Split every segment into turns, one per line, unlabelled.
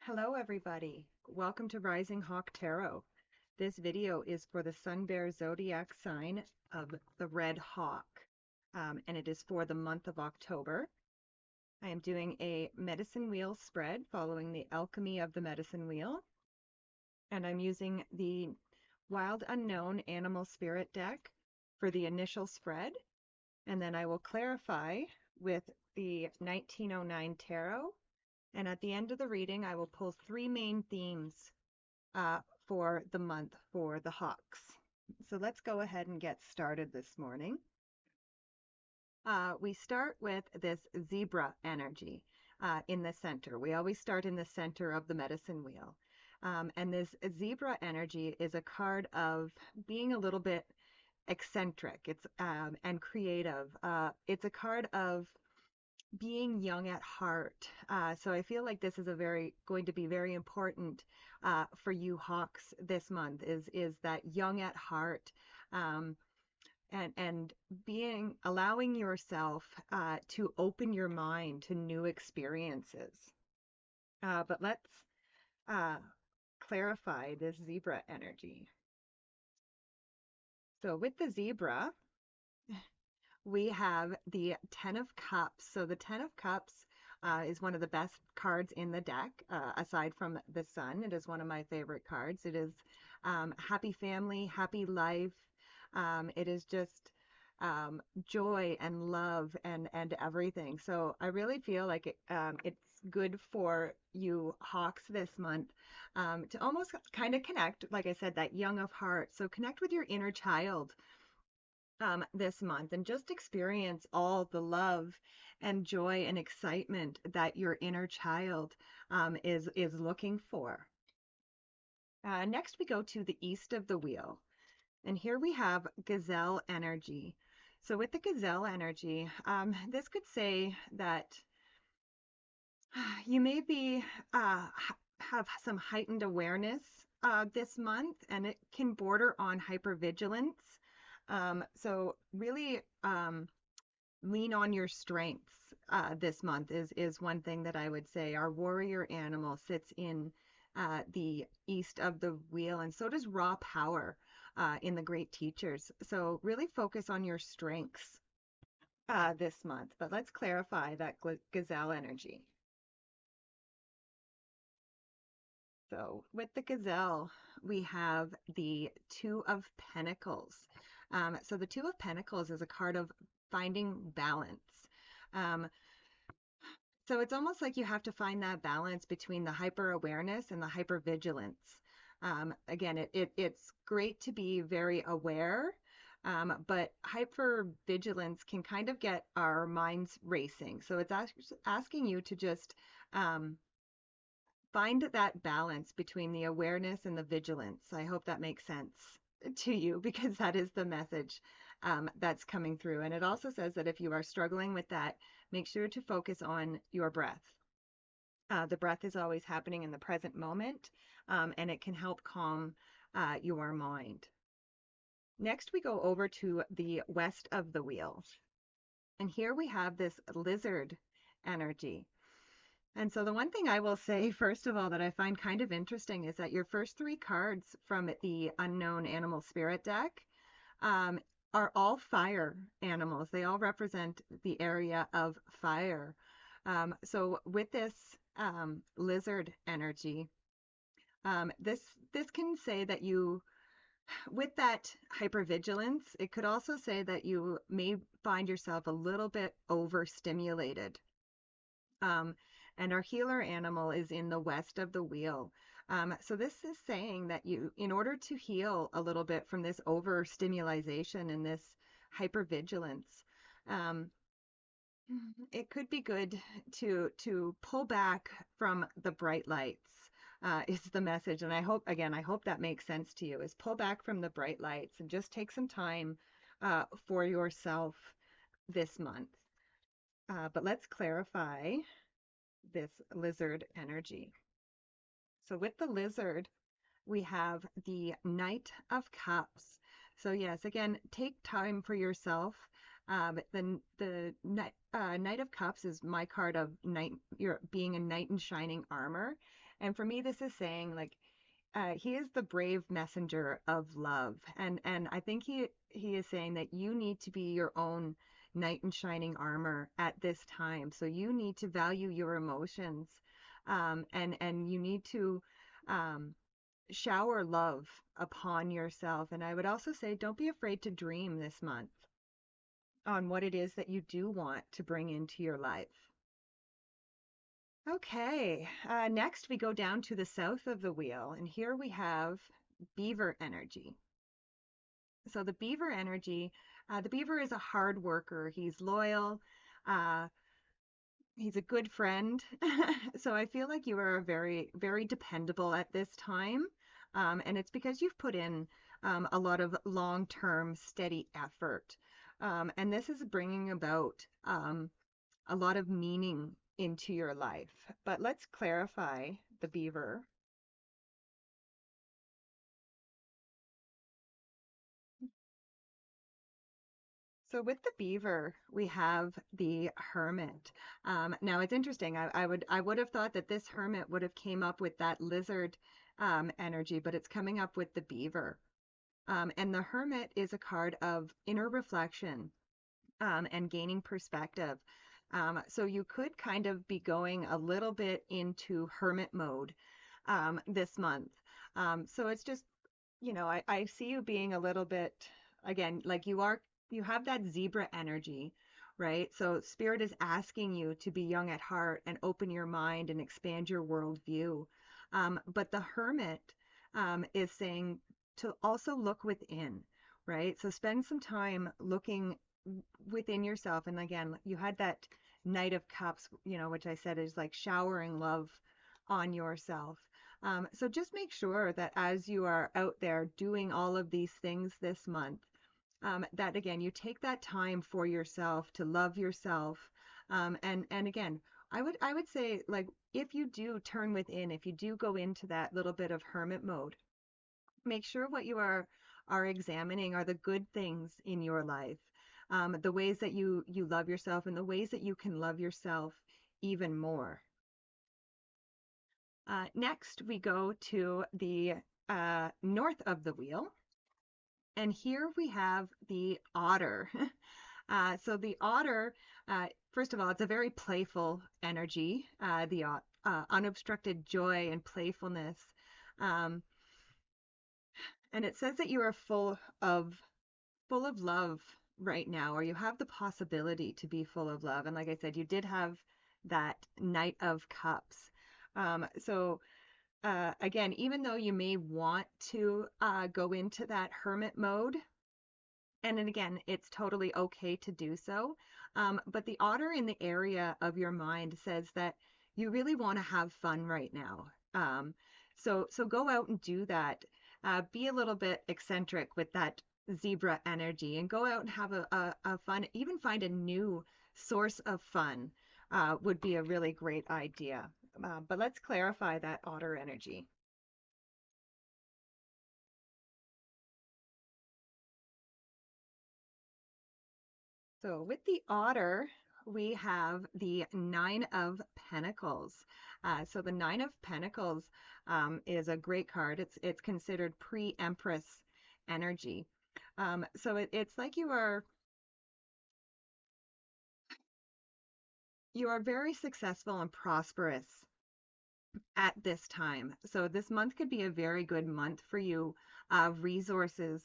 Hello everybody. Welcome to Rising Hawk Tarot. This video is for the Sun Bear zodiac sign of the Red Hawk, and it is for the month of October. I am doing a medicine wheel spread following the alchemy of the medicine wheel, and I'm using the Wild Unknown Animal Spirit deck for the initial spread, and then I will clarify with the 1909 Tarot. And at the end of the reading, I will pull three main themes for the month for the Hawks. So let's go ahead and get started this morning. We start with this zebra energy in the center. We always start in the center of the medicine wheel. And this zebra energy is a card of being a little bit eccentric. It's and creative. It's a card of being young at heart. So I feel like this is going to be very important for you Hawks this month is that young at heart, and allowing yourself to open your mind to new experiences. But let's uh, clarify this zebra energy. So with the zebra, we have the Ten of Cups. So the Ten of Cups is one of the best cards in the deck, aside from the Sun. It is one of my favorite cards. It is happy family, happy life. It is just joy and love and everything. So I really feel like it's good for you Hawks this month to almost kind of connect, like I said, that young of heart. So connect with your inner child this month and just experience all the love and joy and excitement that your inner child is looking for. Next, we go to the east of the wheel. And here we have gazelle energy. So with the gazelle energy, this could say that you may be have some heightened awareness this month, and it can border on hypervigilance. So really lean on your strengths this month is one thing that I would say. Our warrior animal sits in the east of the wheel, and so does raw power in the great teachers. So really focus on your strengths this month. But let's clarify that gazelle energy. So with the gazelle, we have the Two of Pentacles. So the Two of Pentacles is a card of finding balance. So it's almost like you have to find that balance between the hyper awareness and the hyper vigilance. Again, it's great to be very aware, but hyper vigilance can kind of get our minds racing. So it's asking you to just find that balance between the awareness and the vigilance. I hope that makes sense to you, because that is the message that's coming through. And it also says that if you are struggling with that, make sure to focus on your breath. The breath is always happening in the present moment, and it can help calm your mind. Next, we go over to the west of the wheel. And here we have this lizard energy. And so the one thing I will say, first of all, that I find kind of interesting is that your first three cards from the Unknown Animal Spirit deck are all fire animals. They all represent the area of fire. So with this lizard energy, this can say that you, with that hypervigilance, it could also say that you may find yourself a little bit overstimulated. And our healer animal is in the west of the wheel. So this is saying that you, in order to heal a little bit from this overstimulation and this hypervigilance, it could be good to pull back from the bright lights. Is the message. And I hope that makes sense to you, is pull back from the bright lights and just take some time for yourself this month. But let's clarify this lizard energy. So with the lizard, we have the Knight of Cups. So yes, again, take time for yourself. The Knight of Cups is my card of knight. You're being a knight in shining armor, And for me, this is saying like he is the brave messenger of love, and I think he is saying that you need to be your own knight in shining armor at this time. So you need to value your emotions, and you need to um, shower love upon yourself. And I would also say, don't be afraid to dream this month on what it is that you do want to bring into your life. Okay, next we go down to the south of the wheel, and here we have beaver energy. So the beaver is a hard worker. He's loyal. Uh, he's a good friend. So I feel like you are very, very dependable at this time. And it's because you've put in a lot of long-term steady effort. And this is bringing about a lot of meaning into your life. But let's clarify the beaver. So with the beaver, we have the hermit. Now it's interesting. I would have thought that this hermit would have came up with that lizard energy, but it's coming up with the beaver. And the hermit is a card of inner reflection and gaining perspective. So you could kind of be going a little bit into hermit mode this month. So it's just, I see you being a little bit, again, like you have that zebra energy, right? So spirit is asking you to be young at heart and open your mind and expand your worldview. But the hermit is saying to also look within, right? So spend some time looking within yourself. And again, you had that Knight of Cups, which I said is like showering love on yourself. So just make sure that as you are out there doing all of these things this month, that again, you take that time for yourself to love yourself. And again, I would say like if you do turn within, if you do go into that little bit of hermit mode, make sure what you are examining are the good things in your life, the ways that you love yourself and the ways that you can love yourself even more. Next, we go to the north of the wheel, and here we have the otter. So the otter, first of all, it's a very playful energy, the unobstructed joy and playfulness. Um, and it says that you are full of love right now, or you have the possibility to be full of love. And like I said, you did have that Knight of Cups. So again, even though you may want to go into that hermit mode, and then again, it's totally okay to do so. But the otter in the area of your mind says that you really want to have fun right now. So go out and do that. Be a little bit eccentric with that zebra energy and go out and have a fun, even find a new source of fun would be a really great idea. But let's clarify that otter energy. So with the otter, we have the Nine of Pentacles. So the Nine of Pentacles is a great card. It's considered pre-Empress energy. So it's like you are very successful and prosperous at this time. So this month could be a very good month for you, resources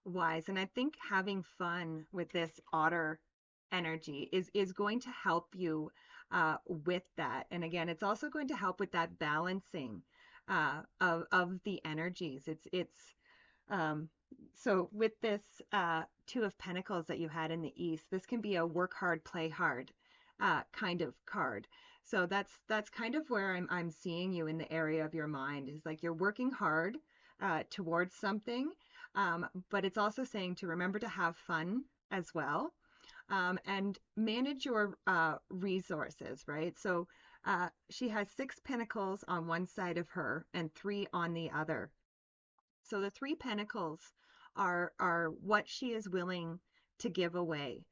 wise. And I think having fun with this otter energy is going to help you with that. And again, it's also going to help with that balancing of the energies. It's um, so with this Two of Pentacles that you had in the East, this can be a work hard, play hard kind of card. So that's kind of where I'm seeing you in the area of your mind is like you're working hard towards something, but it's also saying to remember to have fun as well, and manage your resources, right? So she has six pentacles on one side of her and three on the other. So the three pentacles are what she is willing to give away.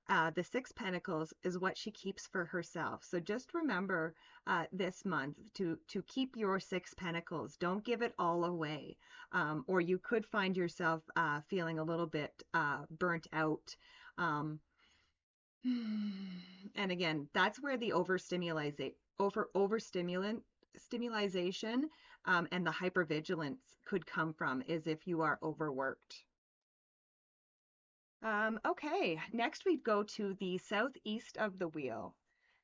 The Six Pentacles is what she keeps for herself. So just remember this month to keep your Six Pentacles. Don't give it all away, or you could find yourself feeling a little bit burnt out. Um, and again, that's where the overstimulation and the hypervigilance could come from, is if you are overworked. Okay, next we go to the southeast of the wheel.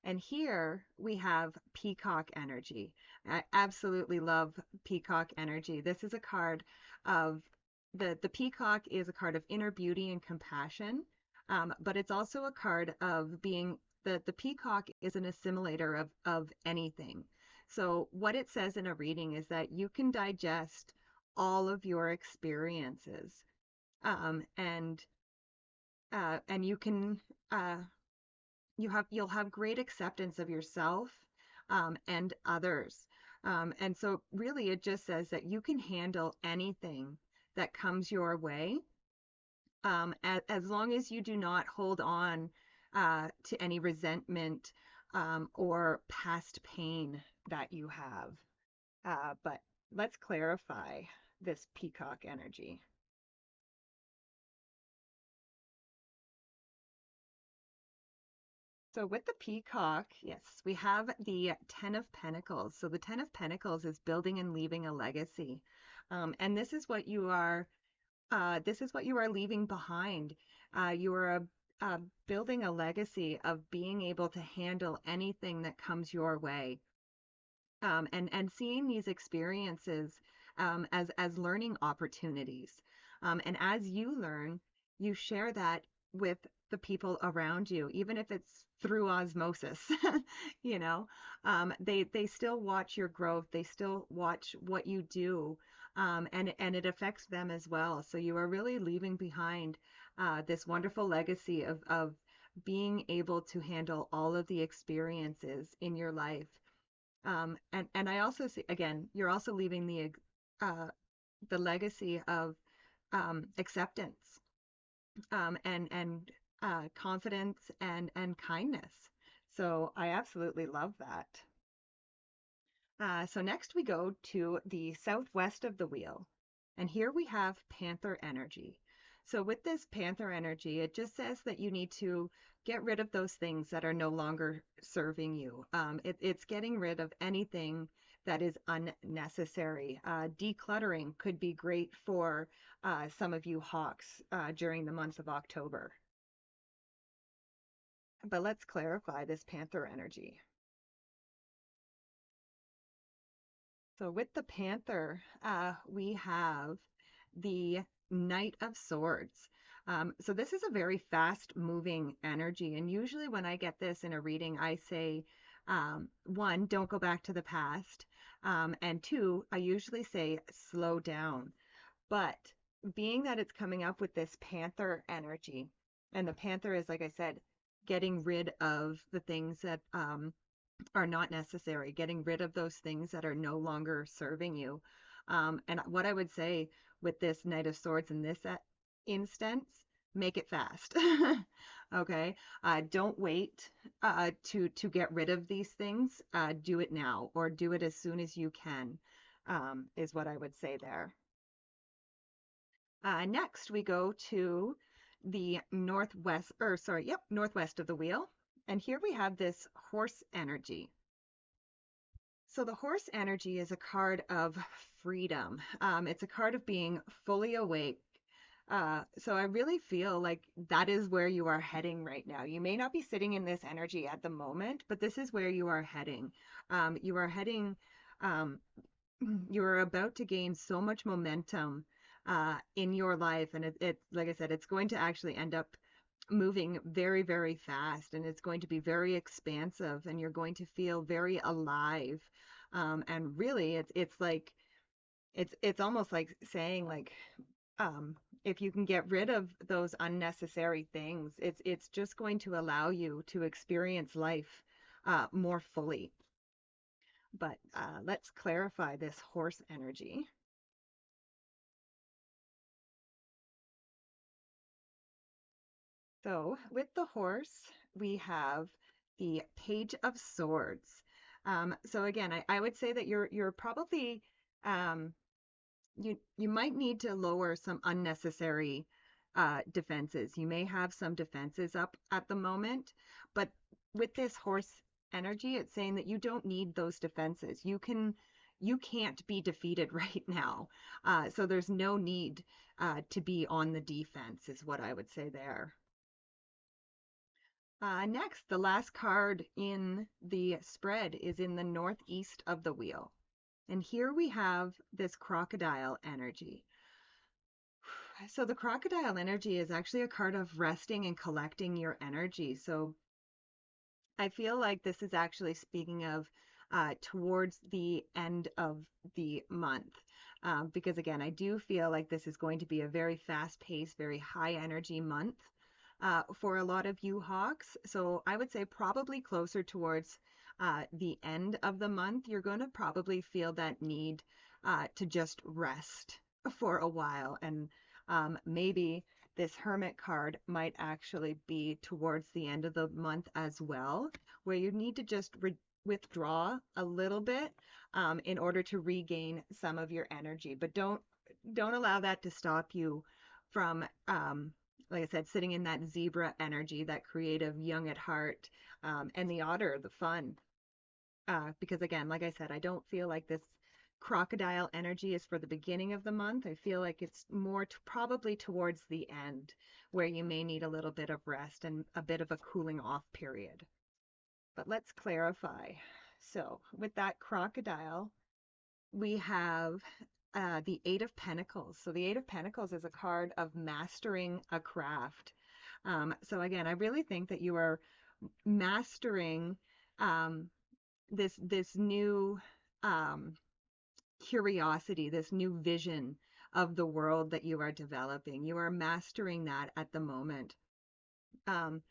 And here we have peacock energy. I absolutely love peacock energy. This is a card of the peacock is a card of inner beauty and compassion, but it's also a card of being the peacock is an assimilator of anything. So what it says in a reading is that you can digest all of your experiences, and you can uh, you'll have great acceptance of yourself and others. And so really it just says that you can handle anything that comes your way, as long as you do not hold on to any resentment or past pain that you have. But let's clarify this peacock energy. So with the peacock, yes, we have the Ten of Pentacles. So the Ten of Pentacles is building and leaving a legacy. And this is what you are leaving behind. You are building a legacy of being able to handle anything that comes your way, and seeing these experiences as learning opportunities. And as you learn, you share that with the people around you, even if it's through osmosis. you know, they still watch your growth. They still watch what you do, and it affects them as well. So you are really leaving behind this wonderful legacy of being able to handle all of the experiences in your life. And I also see, again, you're also leaving the legacy of acceptance, and confidence and kindness. So I absolutely love that. So next we go to the southwest of the wheel, and here we have Panther energy. So with this Panther energy, it just says that you need to get rid of those things that are no longer serving you. It's getting rid of anything that is unnecessary. Decluttering could be great for some of you hawks during the month of October. But let's clarify this Panther energy. So with the Panther, we have the Knight of Swords. So this is a very fast moving energy. And usually when I get this in a reading, I say, one, don't go back to the past. And two, I usually say slow down. But being that it's coming up with this Panther energy, and the Panther is, like I said, getting rid of the things that are not necessary, getting rid of those things that are no longer serving you. And what I would say with this Knight of Swords in this instance, make it fast. Okay, don't wait to get rid of these things. Do it now, or do it as soon as you can, is what I would say there. Next, we go to the northwest, or sorry, yep, northwest of the wheel. And here we have this horse energy. So the horse energy is a card of freedom. It's a card of being fully awake. So I really feel like that is where you are heading right now. You may not be sitting in this energy at the moment, but this is where you are heading. You are heading, um, you are about to gain so much momentum in your life. And like I said, it's going to actually end up moving very, very fast, and it's going to be very expansive, and you're going to feel very alive. And really, it's like it's almost like saying like if you can get rid of those unnecessary things, it's just going to allow you to experience life more fully. But let's clarify this horse energy. So with the horse, we have the Page of Swords. So again, I would say that you're probably um, you might need to lower some unnecessary defenses. You may have some defenses up at the moment, but with this horse energy, it's saying that you don't need those defenses. You can't be defeated right now. So there's no need to be on the defense, is what I would say there. Next, the last card in the spread is in the northeast of the wheel. And here we have this crocodile energy. So the crocodile energy is actually a card of resting and collecting your energy. So I feel like this is actually speaking of towards the end of the month. Because again, I do feel like this is going to be a very fast-paced, very high energy month for a lot of you hawks. So I would say probably closer towards the end of the month, you're going to probably feel that need to just rest for a while. And maybe this Hermit card might actually be towards the end of the month as well, where you need to just withdraw a little bit in order to regain some of your energy. But don't allow that to stop you from like I said, sitting in that zebra energy, that creative, young at heart, and the otter, the fun. Because again, like I said, I don't feel like this crocodile energy is for the beginning of the month. I feel like it's more probably towards the end where you may need a little bit of rest and a bit of a cooling off period. But let's clarify. So with that crocodile, we have the Eight of Pentacles. So the Eight of Pentacles is a card of mastering a craft. So again, I really think that you are mastering um, this new curiosity, this new vision of the world that you are developing. You are mastering that at the moment. Um,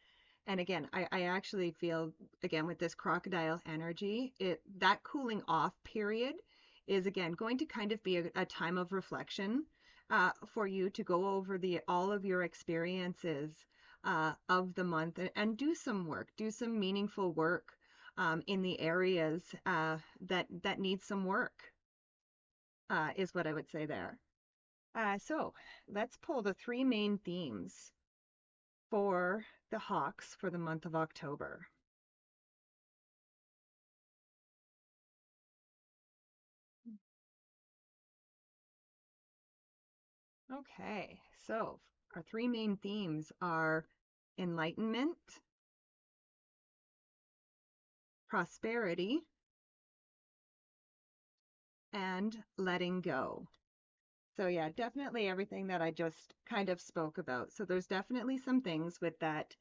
and again, I actually feel, again, with this crocodile energy, that cooling off period is, again, going to kind of be a time of reflection for you to go over all of your experiences of the month and do some work, do some meaningful work in the areas that need some work, is what I would say there. So let's pull the three main themes for the Hawks for the month of October. Okay, so our three main themes are enlightenment, prosperity, and letting go. So yeah, definitely everything that I just kind of spoke about. So there's definitely some things with that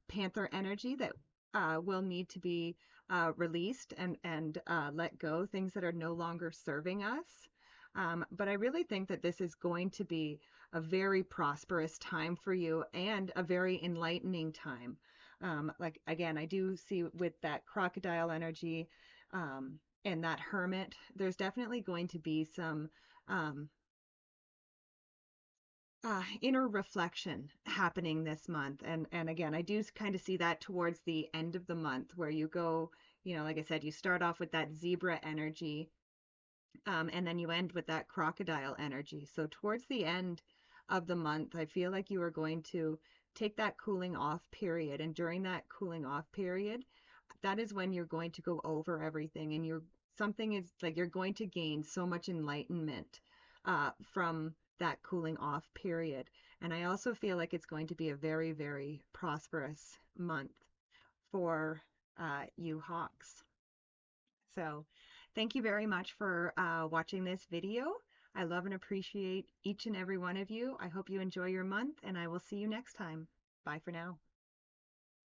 Panther energy that will need to be released and let go, things that are no longer serving us. But I really think that this is going to be a very prosperous time for you and a very enlightening time. Like again, I do see with that crocodile energy and that hermit, there's definitely going to be some um, inner reflection happening this month. And again, I do kind of see that towards the end of the month where you go, like I said, you start off with that zebra energy, and then you end with that crocodile energy. So towards the end of the month, I feel like you are going to take that cooling off period. And during that cooling off period, that is when you're going to go over everything and something is like you're going to gain so much enlightenment from that cooling off period. And I also feel like it's going to be a very, very prosperous month for you hawks. So thank you very much for watching this video. I love and appreciate each and every one of you. I hope you enjoy your month, and I will see you next time. Bye for now.